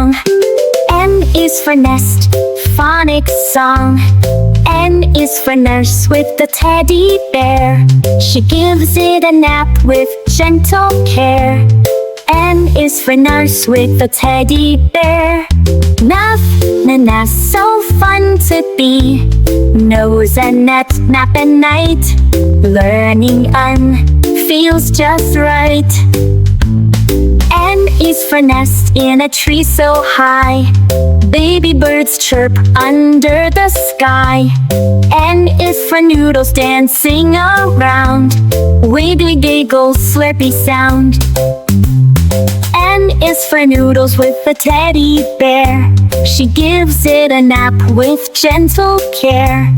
song. N is for nest, phonics song. N is for nurse with the teddy bear. She gives it a nap with gentle care. N is for nurse with the teddy bear. Nuff, na, so fun to be. Nose and net, nap at night. Learning feels just right. N is for nest in a tree so high. Baby birds chirp under the sky. N is for noodles dancing around. Wiggly giggle, slurpy sound. N is for noodles with a teddy bear. She gives it a nap with gentle care.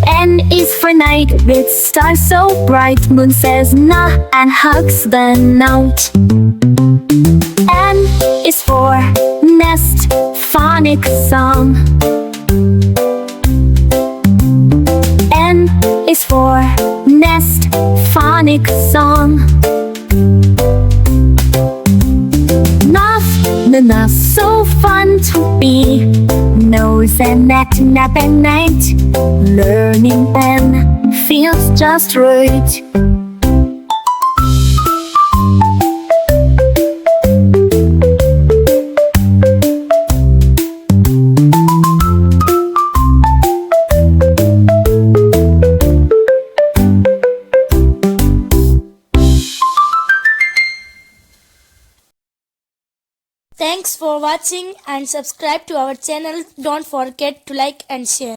N is for night with stars so bright. Moon says nah and hugs the note. N is for nest, phonics song. N is for nest, phonics song. Nuff, na, so fun to be. Nose and net, nap at night. Learning feels just right. Thanks for watching and subscribe to our channel. Don't forget to like and share.